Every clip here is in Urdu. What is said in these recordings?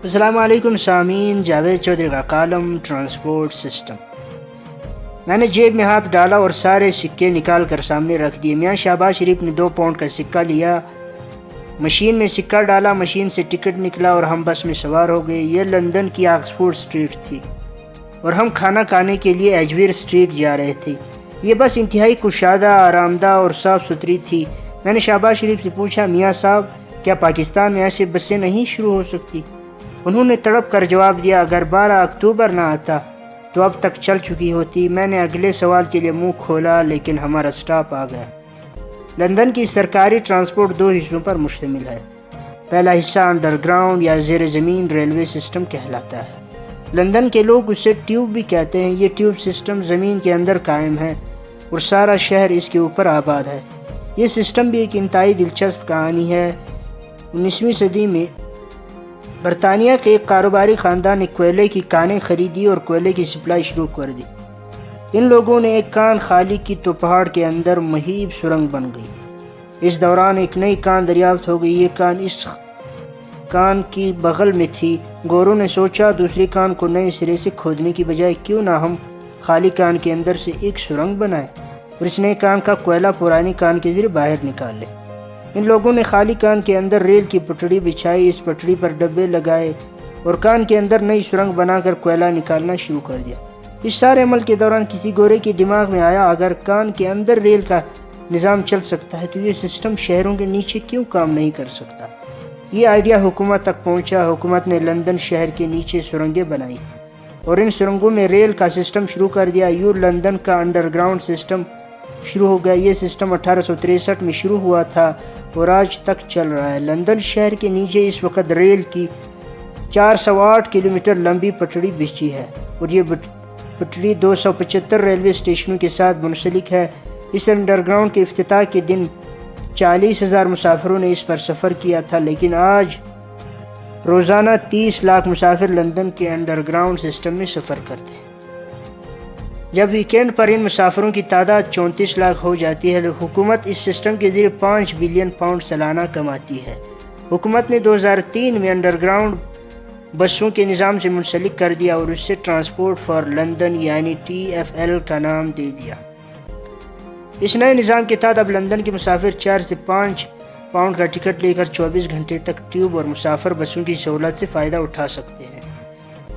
السلام علیکم سامعین، جاوید چودھری کا کالم ٹرانسپورٹ سسٹم۔ میں نے جیب میں ہاتھ ڈالا اور سارے سکے نکال کر سامنے رکھ دیے۔ میاں شہباز شریف نے 2 پاؤنڈ کا سکہ لیا، مشین میں سکہ ڈالا، مشین سے ٹکٹ نکلا اور ہم بس میں سوار ہو گئے۔ یہ لندن کی آکسفورڈ اسٹریٹ تھی اور ہم کھانا کھانے کے لیے ایجویر اسٹریٹ جا رہے تھے۔ یہ بس انتہائی کشادہ، آرام دہ اور صاف ستھری تھی۔ میں نے شہباز شریف سے پوچھا، میاں صاحب کیا پاکستان میں ایسے بسیں نہیں شروع ہو سکتی؟ انہوں نے تڑپ کر جواب دیا، اگر 12 اکتوبر نہ آتا تو اب تک چل چکی ہوتی۔ میں نے اگلے سوال کے لیے منہ کھولا لیکن ہمارا سٹاپ آ گیا۔ لندن کی سرکاری ٹرانسپورٹ 2 حصوں پر مشتمل ہے۔ پہلا حصہ انڈر گراؤنڈ یا زیر زمین ریلوے سسٹم کہلاتا ہے۔ لندن کے لوگ اسے ٹیوب بھی کہتے ہیں۔ یہ ٹیوب سسٹم زمین کے اندر قائم ہے اور سارا شہر اس کے اوپر آباد ہے۔ یہ سسٹم بھی ایک انتہائی دلچسپ کہانی ہے۔ 19ویں صدی میں برطانیہ کے ایک کاروباری خاندان نے کوئلے کی کانیں خریدی اور کوئلے کی سپلائی شروع کر دی۔ ان لوگوں نے ایک کان خالی کی تو پہاڑ کے اندر مہیب سرنگ بن گئی۔ اس دوران ایک نئی کان دریافت ہو گئی۔ یہ کان اس کان کی بغل میں تھی۔ گوروں نے سوچا، دوسری کان کو نئے سرے سے کھودنے کی بجائے کیوں نہ ہم خالی کان کے اندر سے ایک سرنگ بنائیں اور اس نئے کان کا کوئلہ پرانی کان کے ذریعے باہر نکال لیں۔ ان لوگوں نے خالی کان کے اندر ریل کی پٹڑی بچھائی، اس پٹڑی پر ڈبے لگائے اور کان کے اندر نئی سرنگ بنا کر کوئلہ نکالنا شروع کر دیا۔ اس سارے عمل کے دوران کسی گورے کے دماغ میں آیا، اگر کان کے اندر ریل کا نظام چل سکتا ہے تو یہ سسٹم شہروں کے نیچے کیوں کام نہیں کر سکتا؟ یہ آئیڈیا حکومت تک پہنچا۔ حکومت نے لندن شہر کے نیچے سرنگیں بنائی اور ان سرنگوں میں ریل کا سسٹم شروع کر دیا۔ یوں لندن کا انڈر گراؤنڈ سسٹم شروع ہو گیا۔ یہ سسٹم 1863 میں شروع ہوا تھا اور آج تک چل رہا ہے۔ لندن شہر کے نیچے اس وقت ریل کی 408 کلومیٹر لمبی پٹڑی بچھی ہے اور یہ پٹڑی 275 ریلوے اسٹیشنوں کے ساتھ منسلک ہے۔ اس انڈر گراؤنڈ کے افتتاح کے دن 40,000 مسافروں نے اس پر سفر کیا تھا، لیکن آج روزانہ 30 لاکھ مسافر لندن کے انڈر گراؤنڈ سسٹم میں سفر کرتے ہیں۔ جب ویکینڈ پر ان مسافروں کی تعداد 34 لاکھ ہو جاتی ہے۔ حکومت اس سسٹم کے ذریعے 5 بلین پاؤنڈ سالانہ کماتی ہے۔ حکومت نے 2003 میں انڈر گراؤنڈ بسوں کے نظام سے منسلک کر دیا اور اس سے ٹرانسپورٹ فار لندن یعنی TFL کا نام دے دیا۔ اس نئے نظام کے تحت اب لندن کے مسافر 4 سے 5 پاؤنڈ کا ٹکٹ لے کر 24 گھنٹے تک ٹیوب اور مسافر بسوں کی سہولت سے فائدہ اٹھا سکتے ہیں۔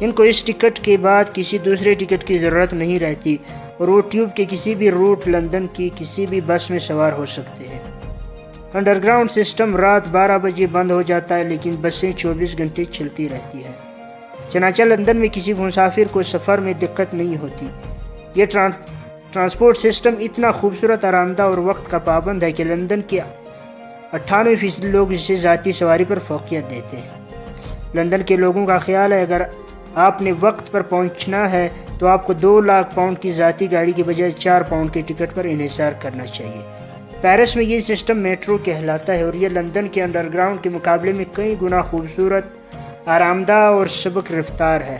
ان کو اس ٹکٹ کے بعد کسی دوسرے ٹکٹ کی ضرورت نہیں رہتی اور وہ ٹیوب کے کسی بھی روٹ لندن کی کسی بھی بس میں سوار ہو سکتے ہیں۔ انڈر گراؤنڈ سسٹم رات 12 بجے بند ہو جاتا ہے لیکن بسیں 24 گھنٹے چلتی رہتی ہیں۔ چنانچہ لندن میں کسی مسافر کو سفر میں دقت نہیں ہوتی۔ یہ ٹرانسپورٹ سسٹم اتنا خوبصورت، آرام دہ اور وقت کا پابند ہے کہ لندن کے 98% لوگ اسے ذاتی سواری پر فوقیت دیتے ہیں۔ لندن کے لوگوں کا خیال ہے اگر آپ نے وقت پر پہنچنا ہے تو آپ کو 2 لاکھ پاؤنڈ کی ذاتی گاڑی کے بجائے 4 پاؤنڈ کے ٹکٹ پر انحصار کرنا چاہیے۔ پیرس میں یہ سسٹم میٹرو کہلاتا ہے اور یہ لندن کے انڈر گراؤنڈ کے مقابلے میں کئی گنا خوبصورت، آرام دہ اور سبک رفتار ہے۔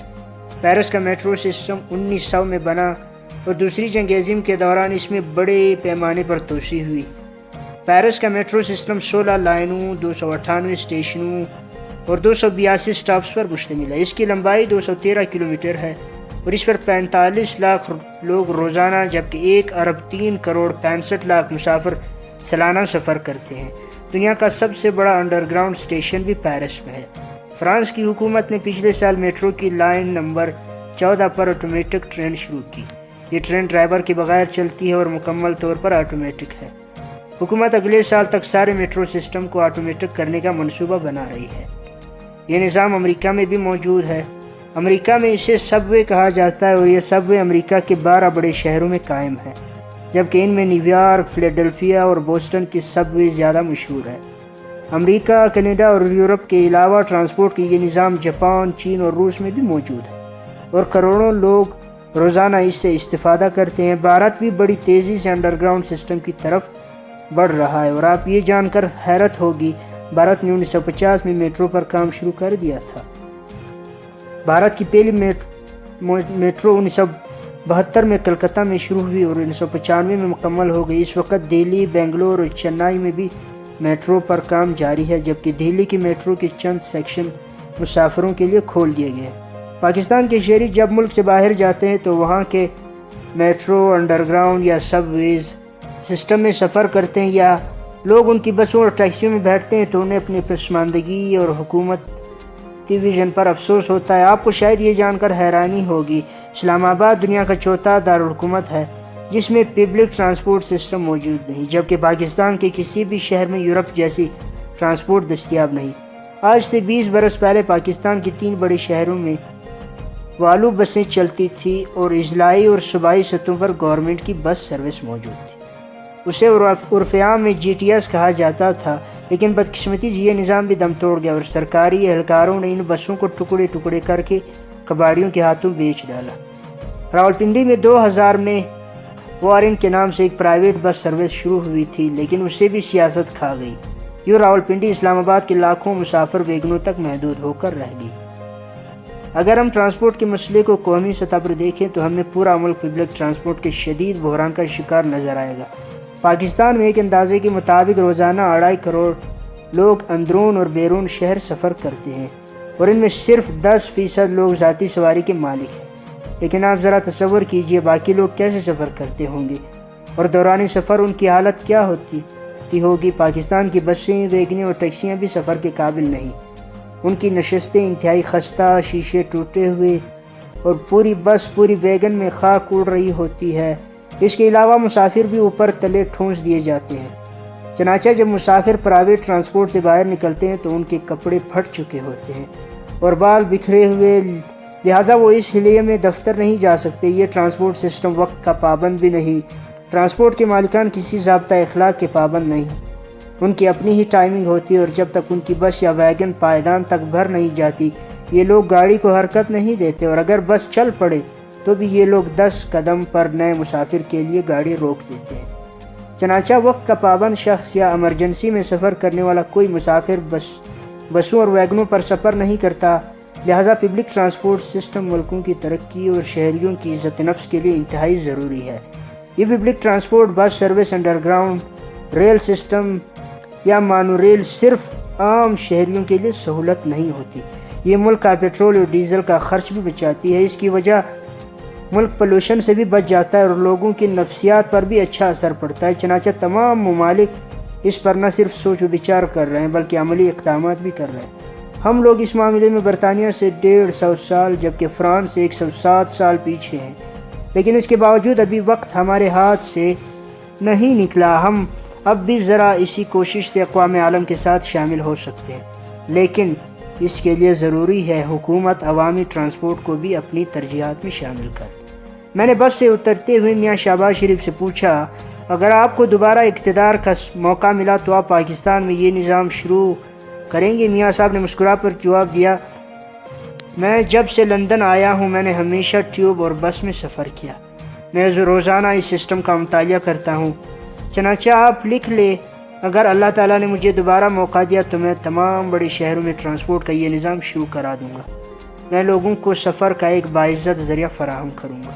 پیرس کا میٹرو سسٹم 1900 میں بنا اور دوسری جنگ عظیم کے دوران اس میں بڑے پیمانے پر توسیع ہوئی۔ پیرس کا میٹرو سسٹم 16 لائنوں، 298 اسٹیشنوں اور 282 سٹاپس پر مشتمل ہے۔ اس کی لمبائی 213 کلومیٹر ہے اور اس پر 45 لاکھ لوگ روزانہ جبکہ 1 ارب 3 کروڑ 65 لاکھ مسافر سالانہ سفر کرتے ہیں۔ دنیا کا سب سے بڑا انڈر گراؤنڈ اسٹیشن بھی پیرس میں ہے۔ فرانس کی حکومت نے پچھلے سال میٹرو کی لائن نمبر 14 پر آٹومیٹک ٹرین شروع کی۔ یہ ٹرین ڈرائیور کے بغیر چلتی ہے اور مکمل طور پر آٹومیٹک ہے۔ حکومت اگلے سال تک سارے میٹرو سسٹم کو آٹومیٹک کرنے کا منصوبہ بنا رہی ہے۔ یہ نظام امریکہ میں بھی موجود ہے۔ امریکہ میں اسے سب وے کہا جاتا ہے اور یہ سب وے امریکہ کے 12 بڑے شہروں میں قائم ہے، جبکہ ان میں نیو یارک، فلیڈلفیا اور بوسٹن کی سب وے زیادہ مشہور ہے۔ امریکہ، کینیڈا اور یورپ کے علاوہ ٹرانسپورٹ کی یہ نظام جاپان، چین اور روس میں بھی موجود ہے اور کروڑوں لوگ روزانہ اس سے استفادہ کرتے ہیں۔ بھارت بھی بڑی تیزی سے انڈر گراؤنڈ سسٹم کی طرف بڑھ رہا ہے اور آپ یہ جان کر حیرت ہوگی، بھارت نے 1950 میں میٹرو پر کام شروع کر دیا تھا۔ بھارت کی پہلی میٹرو 1972 میں کلکتہ میں شروع ہوئی اور 1995 میں مکمل ہو گئی۔ اس وقت دہلی، بنگلور اور چنئی میں بھی میٹرو پر کام جاری ہے، جبکہ دہلی کی میٹرو کے چند سیکشن مسافروں کے لیے کھول دیے گئے ہیں۔ پاکستان کے شہری جب ملک سے باہر جاتے ہیں تو وہاں کے میٹرو، انڈر گراؤنڈ یا سب ویز سسٹم میں سفر کرتے ہیں یا لوگ ان کی بسوں اور ٹیکسیوں میں بیٹھتے ہیں تو انہیں اپنی پسماندگی اور حکومتی ویژن پر افسوس ہوتا ہے۔ آپ کو شاید یہ جان کر حیرانی ہوگی، اسلام آباد دنیا کا چوتھا دارالحکومت ہے جس میں پبلک ٹرانسپورٹ سسٹم موجود نہیں، جبکہ پاکستان کے کسی بھی شہر میں یورپ جیسی ٹرانسپورٹ دستیاب نہیں۔ آج سے 20 برس پہلے پاکستان کے 3 بڑے شہروں میں والو بسیں چلتی تھیں اور اضلاعی اور صوبائی سطحوں پر گورنمنٹ کی بس سروس موجود تھی۔ اسے عرف عام میں جی ٹی ایس کہا جاتا تھا، لیکن بدقسمتی سے یہ نظام بھی دم توڑ گیا اور سرکاری اہلکاروں نے ان بسوں کو ٹکڑے ٹکڑے کر کے کباڑیوں کے ہاتھوں بیچ ڈالا۔ راولپنڈی میں 2000 میں وارن کے نام سے ایک پرائیویٹ بس سروس شروع ہوئی تھی، لیکن اسے بھی سیاست کھا گئی۔ یوں راولپنڈی اسلام آباد کے لاکھوں مسافر ویگنوں تک محدود ہو کر رہ گئی۔ اگر ہم ٹرانسپورٹ کے مسئلے کو قومی سطح پر دیکھیں تو ہمیں پورا ملک پبلک ٹرانسپورٹ کے شدید بحران کا شکار نظر آئے گا۔ پاکستان میں ایک اندازے کے مطابق روزانہ 2.5 کروڑ لوگ اندرون اور بیرون شہر سفر کرتے ہیں اور ان میں صرف 10% لوگ ذاتی سواری کے مالک ہیں۔ لیکن آپ ذرا تصور کیجئے باقی لوگ کیسے سفر کرتے ہوں گے اور دوران سفر ان کی حالت کیا ہوتی ہوگی۔ پاکستان کی بسیں، ویگنیں اور ٹیکسیاں بھی سفر کے قابل نہیں۔ ان کی نشستیں انتہائی خستہ، شیشے ٹوٹے ہوئے اور پوری بس پوری ویگن میں خاک اڑ رہی ہوتی ہے۔ اس کے علاوہ مسافر بھی اوپر تلے ٹھونس دیے جاتے ہیں۔ چنانچہ جب مسافر پرائیویٹ ٹرانسپورٹ سے باہر نکلتے ہیں تو ان کے کپڑے پھٹ چکے ہوتے ہیں اور بال بکھرے ہوئے، لہٰذا وہ اس حلیے میں دفتر نہیں جا سکتے۔ یہ ٹرانسپورٹ سسٹم وقت کا پابند بھی نہیں۔ ٹرانسپورٹ کے مالکان کسی ضابطہ اخلاق کے پابند نہیں، ان کی اپنی ہی ٹائمنگ ہوتی ہے اور جب تک ان کی بس یا ویگن پائیدان تک بھر نہیں جاتی یہ لوگ گاڑی کو حرکت نہیں دیتے، اور اگر بس چل پڑے تو بھی یہ لوگ 10 قدم پر نئے مسافر کے لیے گاڑی روک دیتے ہیں۔ چنانچہ وقت کا پابند شخص یا ایمرجنسی میں سفر کرنے والا کوئی مسافر بسوں اور ویگنوں پر سفر نہیں کرتا۔ لہٰذا پبلک ٹرانسپورٹ سسٹم ملکوں کی ترقی اور شہریوں کی عزت نفس کے لیے انتہائی ضروری ہے۔ یہ public transport bus service, underground rail system یا مانو ریل صرف عام شہریوں کے لیے سہولت نہیں ہوتی، یہ ملک کا پیٹرول اور ڈیزل کا خرچ بھی بچاتی ہے۔ اس کی وجہ ملک پولوشن سے بھی بچ جاتا ہے اور لوگوں کی نفسیات پر بھی اچھا اثر پڑتا ہے۔ چنانچہ تمام ممالک اس پر نہ صرف سوچ و بچار کر رہے ہیں بلکہ عملی اقدامات بھی کر رہے ہیں۔ ہم لوگ اس معاملے میں برطانیہ سے 150 سال جبکہ فرانس سے 107 سال پیچھے ہیں، لیکن اس کے باوجود ابھی وقت ہمارے ہاتھ سے نہیں نکلا۔ ہم اب بھی ذرا اسی کوشش سے اقوام عالم کے ساتھ شامل ہو سکتے ہیں، لیکن اس کے لیے ضروری ہے حکومت عوامی ٹرانسپورٹ کو بھی اپنی ترجیحات میں شامل کرے۔ میں نے بس سے اترتے ہوئے میاں شہباز شریف سے پوچھا، اگر آپ کو دوبارہ اقتدار کا موقع ملا تو آپ پاکستان میں یہ نظام شروع کریں گے؟ میاں صاحب نے مسکرا کر جواب دیا، میں جب سے لندن آیا ہوں میں نے ہمیشہ ٹیوب اور بس میں سفر کیا۔ میں روزانہ اس سسٹم کا مطالعہ کرتا ہوں۔ چنانچہ آپ لکھ لیں، اگر اللہ تعالیٰ نے مجھے دوبارہ موقع دیا تو میں تمام بڑے شہروں میں ٹرانسپورٹ کا یہ نظام شروع کرا دوں گا۔ میں لوگوں کو سفر کا ایک باعزت ذریعہ فراہم کروں گا۔